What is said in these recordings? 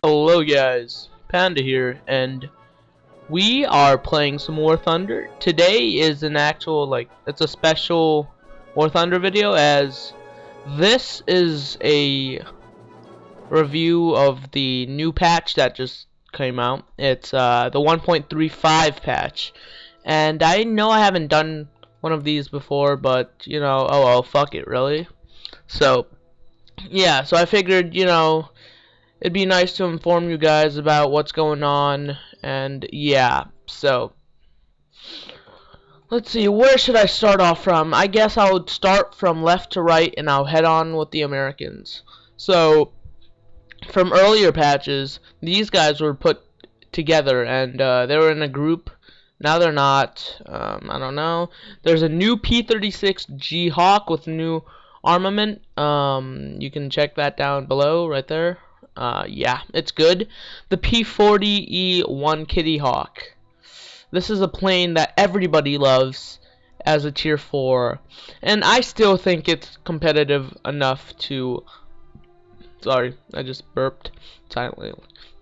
Hello guys, Panda here, and we are playing some War Thunder. Today is an actual, it's a special War Thunder video, as this is a review of the new patch that just came out. It's the 1.35 patch, and I know I haven't done one of these before, but, oh well, fuck it, really. So, yeah, so I figured, it'd be nice to inform you guys about what's going on, and yeah, so let's see, where should I start off from? I guess I'll start from left to right and I'll head on with the Americans. So from earlier patches, these guys were put together and they were in a group. Now they're not. I don't know. There's a new P-36G Hawk with new armament. You can check that down below right there. Yeah, it's good. The P-40E-1 Kitty Hawk. This is a plane that everybody loves as a tier 4, and I still think it's competitive enough to. Sorry, I just burped silently.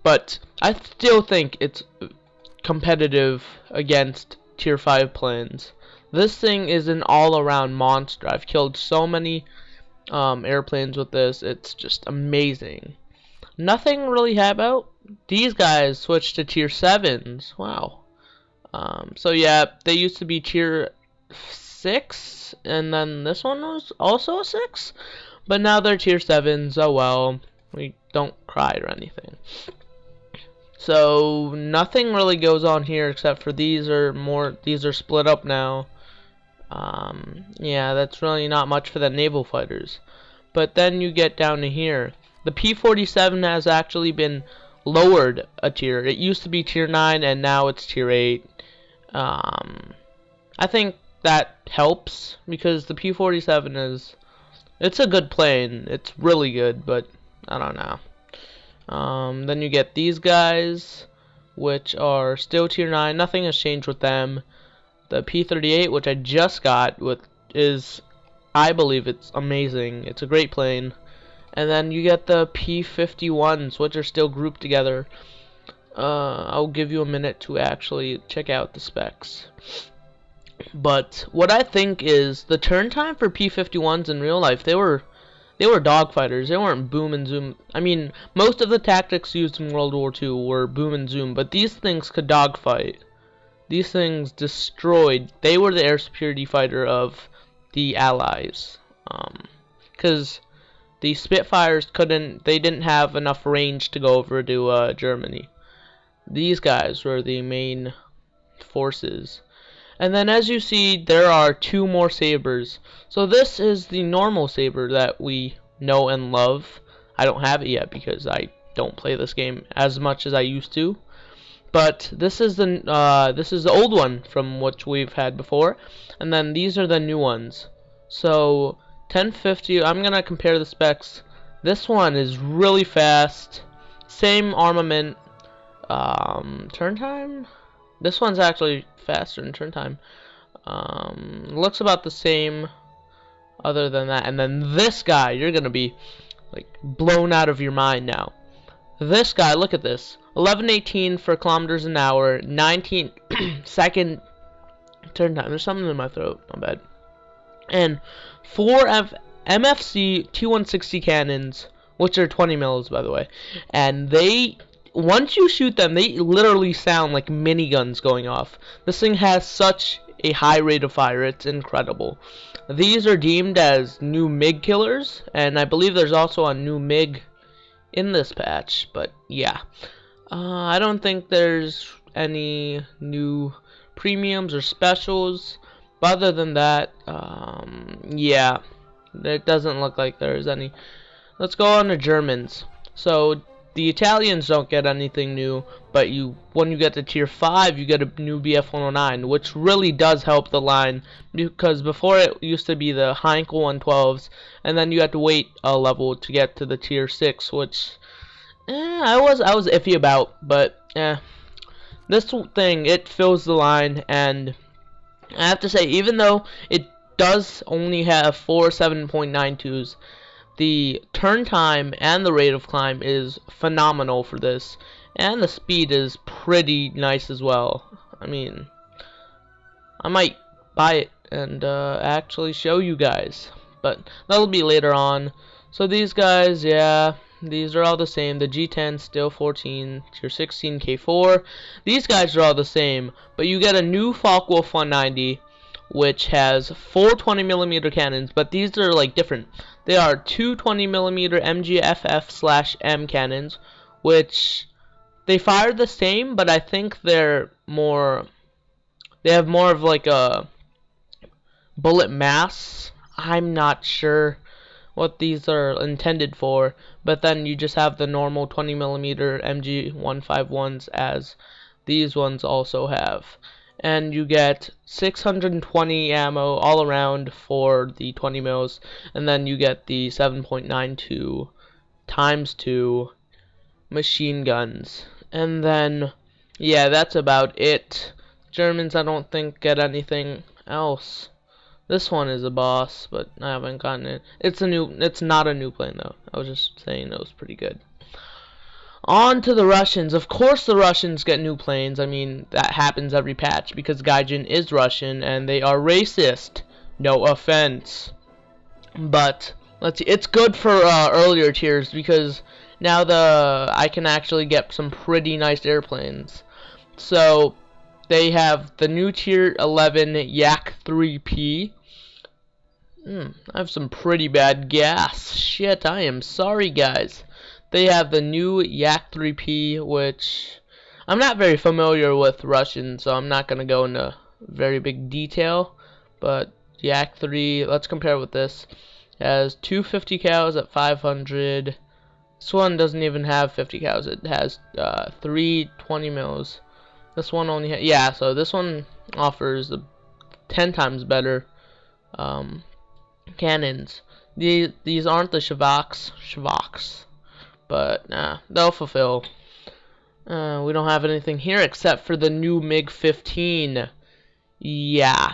But I still think it's competitive against tier 5 planes. This thing is an all-around monster. I've killed so many airplanes with this. It's just amazing. Nothing really about these guys switched to tier 7s. Wow. So yeah, they used to be tier 6, and then this one was also a 6, but now they're tier 7s. Oh well, we don't cry or anything. So nothing really goes on here except for these are split up now. Yeah, that's really not much for the naval fighters. But then you get down to here. The P-47 has actually been lowered a tier. It used to be tier 9 and now it's tier 8. I think that helps because the P-47 it's a good plane. It's really good, but I don't know. Then you get these guys, which are still tier 9. Nothing has changed with them. The P-38, which I just got, I believe it's amazing. It's a great plane. And then you get the P-51s, which are still grouped together. I'll give you a minute to actually check out the specs. But what I think is the turn time for P-51s in real life, they were dogfighters. They weren't boom and zoom. I mean, most of the tactics used in World War II were boom and zoom, but these things could dogfight. These things destroyed. They were the air superiority fighter of the Allies. Because the Spitfires they didn't have enough range to go over to Germany. These guys were the main forces. And then as you see, there are 2 more sabers. So this is the normal saber that we know and love. I don't have it yet because I don't play this game as much as I used to. But this is the old one from which we've had before, and then these are the new ones. So 1050. I'm gonna compare the specs. This one is really fast. Same armament. Turn time. This one's actually faster in turn time. Looks about the same. Other than that, and then this guy, you're gonna be like blown out of your mind now. This guy, look at this. 1118 for kilometers an hour, 19 second turn time. There's something in my throat. My bad. And 4 MFC T160 cannons, which are 20 mils, by the way. And once you shoot them, they literally sound like miniguns going off. This thing has such a high rate of fire. It's incredible. These are deemed as new MiG killers, and I believe there's also a new MiG in this patch, but yeah. I don't think there's any new premiums or specials, but other than that, yeah, it doesn't look like there's any. Let's go on to Germans. So the Italians don't get anything new, but when you get to tier 5, you get a new BF-109, which really does help the line, because before it used to be the Heinkel 112s, and then you had to wait a level to get to the tier 6, which I was iffy about, but this thing, it fills the line, and I have to say, even though it does only have 4 7.92s, the turn time and the rate of climb is phenomenal for this, and the speed is pretty nice as well. I mean, I might buy it and actually show you guys, but that'll be later on. So these guys, yeah, these are all the same. The G10 still 14, tier 16 K4. These guys are all the same, but you get a new Focke-Wulf 190, which has 4 20mm cannons, but these are like different. They are 2 20mm MGFF/M cannons, which they fire the same, but I think they're more. They have more of like a bullet mass. I'm not sure what these are intended for, but then you just have the normal 20mm MG151s as these ones also have. And you get 620 ammo all around for the 20 mils, and then you get the 7.92 × 2 machine guns. And then, yeah, that's about it. Germans, I don't think, get anything else. This one is a boss, but I haven't gotten it. It's not a new plane though. I was just saying it was pretty good. On to the Russians. Of course the Russians get new planes. I mean, that happens every patch because Gaijin is Russian and they are racist. No offense. But let's see. It's good for earlier tiers because now I can actually get some pretty nice airplanes. So they have the new tier 11 Yak 3P. I have some pretty bad gas. Shit, I am sorry, guys. They have the new Yak 3P, which I'm not very familiar with Russian, so I'm not going to go into very big detail. But Yak 3, let's compare with this. It has 250 cows at 500. This one doesn't even have 50 cows. It has 3 20 mils. This one only yeah, so this one offers 10 times better cannons. These aren't the Shvaks, but nah, they'll fulfill. We don't have anything here except for the new MiG-15. Yeah,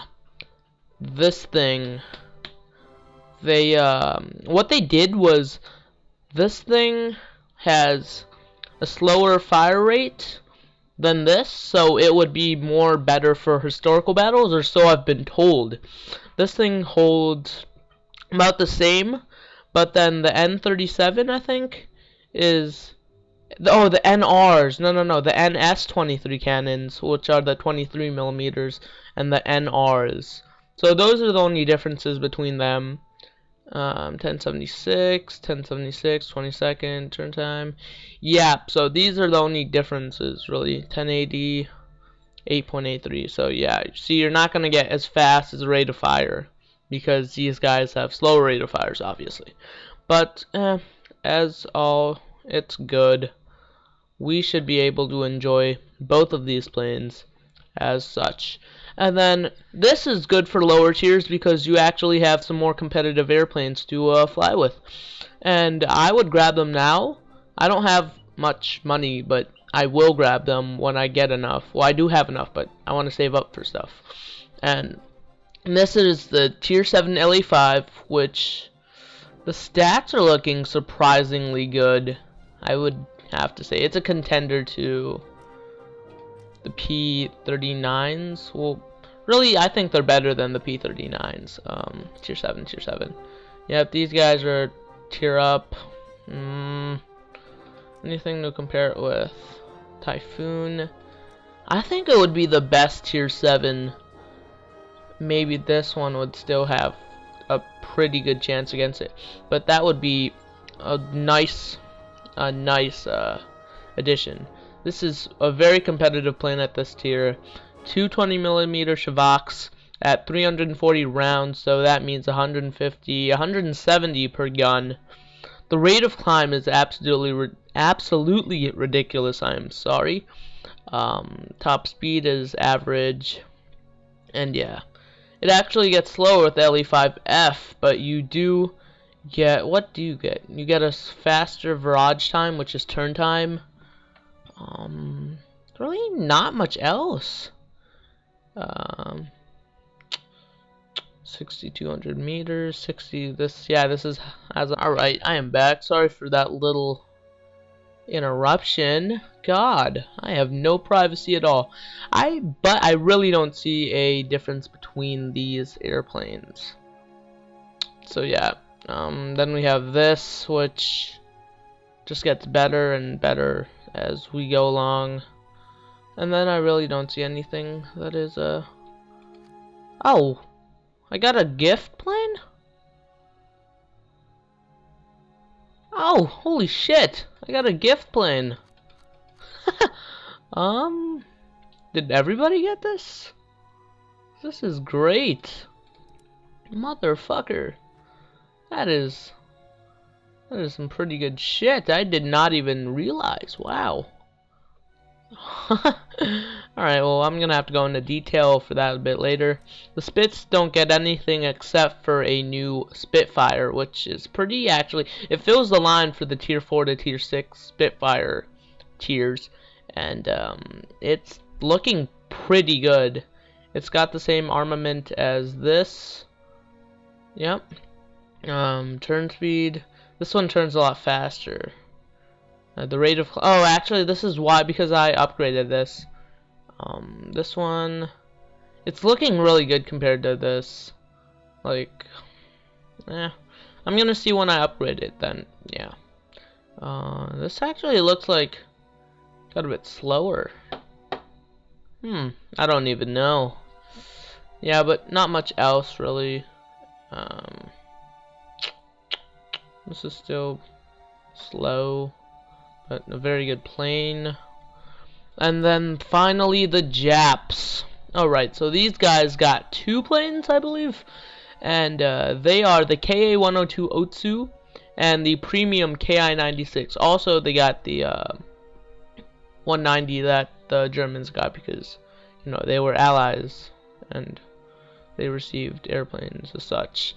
this thing. They what they did was this thing has a slower fire rate than this, so it would be more better for historical battles, or so I've been told. This thing holds about the same, but then the N37, I think, is the NRs. No, the NS-23 cannons, which are the 23mm, and the NRs. So those are the only differences between them. 1076, 22nd turn time. Yeah, so these are the only differences, really. 1080, 8.83. So yeah, see, you're not going to get as fast as the rate of fire because these guys have slower rate of fires, obviously. But as all, it's good. We should be able to enjoy both of these planes as such. And then this is good for lower tiers because you actually have some more competitive airplanes to fly with. And I would grab them now. I don't have much money, but I will grab them when I get enough. Well, I do have enough, but I want to save up for stuff. And this is the tier 7 LA5, which the stats are looking surprisingly good. I would have to say it's a contender to the P39s. Well, really, I think they're better than the P39s. Tier 7. Yep, these guys are tier up. Anything to compare it with? Typhoon. I think it would be the best tier 7. Maybe this one would still have a pretty good chance against it, but that would be a nice addition. This is a very competitive plane at this tier. 2 20mm Shvaks at 340 rounds, so that means 170 per gun. The rate of climb is absolutely ridiculous. I am sorry. Top speed is average, and yeah, it actually gets slower with LE5F, but you do get, what do you get? You get a faster virage time, which is turn time. Really not much else. 6,200 meters, 60, this, yeah, this is, alright, I am back. Sorry for that little interruption. God, I have no privacy at all. But I really don't see a difference between these airplanes. So yeah, then we have this, which just gets better and better as we go along. And then I really don't see anything that is, oh, I got a gift plane? Oh, holy shit, I got a gift plane. Did everybody get this? This is great. Motherfucker. That is some pretty good shit. I did not even realize. Wow. Alright, well, I'm gonna have to go into detail for that a bit later. The Spits don't get anything except for a new Spitfire, which is pretty, actually. It fills the line for the Tier 4 to Tier 6 Spitfire tiers, and it's looking pretty good. It's got the same armament as this. Yep. Turn speed. This one turns a lot faster. The rate of, oh, actually this is why, because I upgraded this. This one, it's looking really good compared to this. Like, I'm gonna see when I upgrade it then. Yeah. This actually looks like got a bit slower. I don't even know. Yeah, but not much else really. This is still slow, but a very good plane. And then finally the Japs. Alright, so these guys got 2 planes, I believe, and they are the KA-102 Otsu and the premium KI-96. Also, they got the 190 that the Germans got because, you know, they were allies and they received airplanes as such.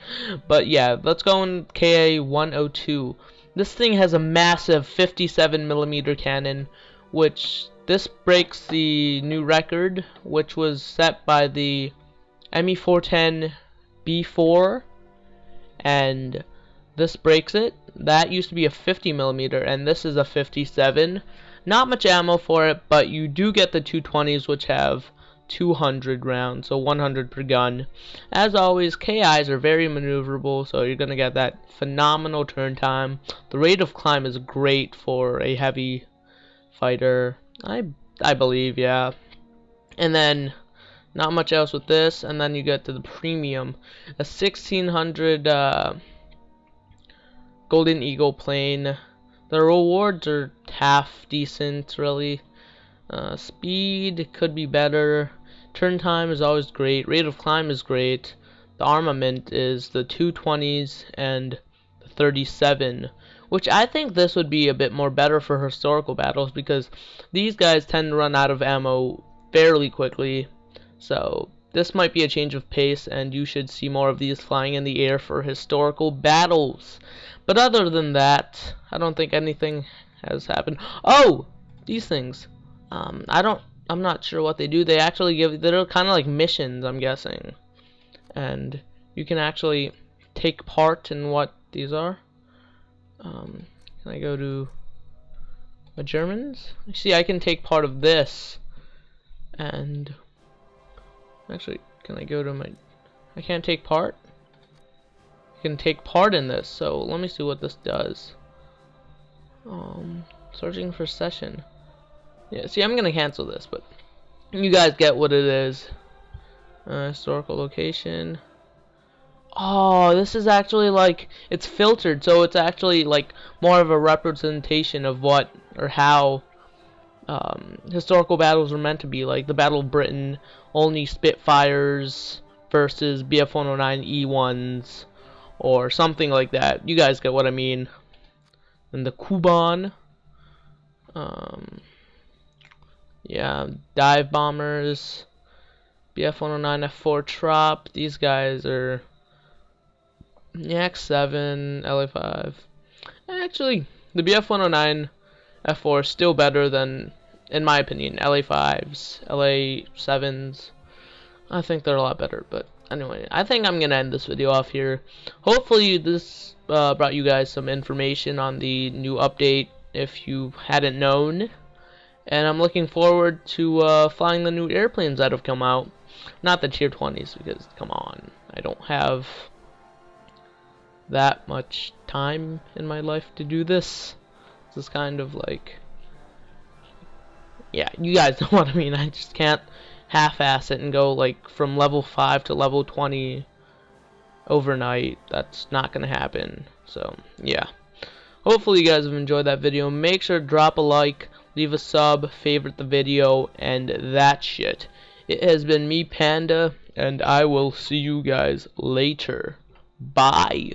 But yeah, let's go in KA-102. This thing has a massive 57mm cannon, which this breaks the new record, which was set by the ME-410 B4, and this breaks it. That used to be a 50mm, and this is a 57. Not much ammo for it, but you do get the 220s, which have 200 rounds, so 100 per gun. As always, KIs are very maneuverable, so you're gonna get that phenomenal turn time. The rate of climb is great for a heavy fighter, I believe, yeah. And then not much else with this, and then you get to the premium, a 1600 Golden Eagle plane. The rewards are half decent, really. Speed could be better. Turn time is always great. Rate of climb is great. The armament is the 220s and the 37, which I think this would be a bit more better for historical battles because these guys tend to run out of ammo fairly quickly. So this might be a change of pace, and you should see more of these flying in the air for historical battles. But other than that, I don't think anything has happened. Oh, these things. I'm not sure what they do. They actually they're kind of like missions, I'm guessing. And you can actually take part in what these are. Can I go to the Germans? See, I can take part of this. And actually, can I go to my, I can't take part? I can take part in this, so let me see what this does. Searching for session. Yeah, see, I'm gonna cancel this, but you guys get what it is. Historical location. Oh, this is actually like, it's filtered, so it's actually like more of a representation of what or how historical battles were meant to be. Like the Battle of Britain, only Spitfires versus BF-109 E1s, or something like that. You guys get what I mean. And the Kuban. Yeah, dive bombers, BF-109 F4 Trop. These guys are X7, LA5. Actually, the BF-109 F4 is still better than, in my opinion, LA5s, LA7s. I think they're a lot better, but anyway, I think I'm gonna end this video off here. Hopefully this brought you guys some information on the new update if you hadn't known. And I'm looking forward to flying the new airplanes that have come out. Not the tier 20s, because come on, I don't have that much time in my life to do this. This is kind of like, yeah, you guys know what I mean. I just can't half-ass it and go like from level 5 to level 20 overnight. That's not gonna happen. So yeah, hopefully you guys have enjoyed that video. Make sure to drop a like, leave a sub, favorite the video, and that shit. It has been me, Panda, and I will see you guys later. Bye.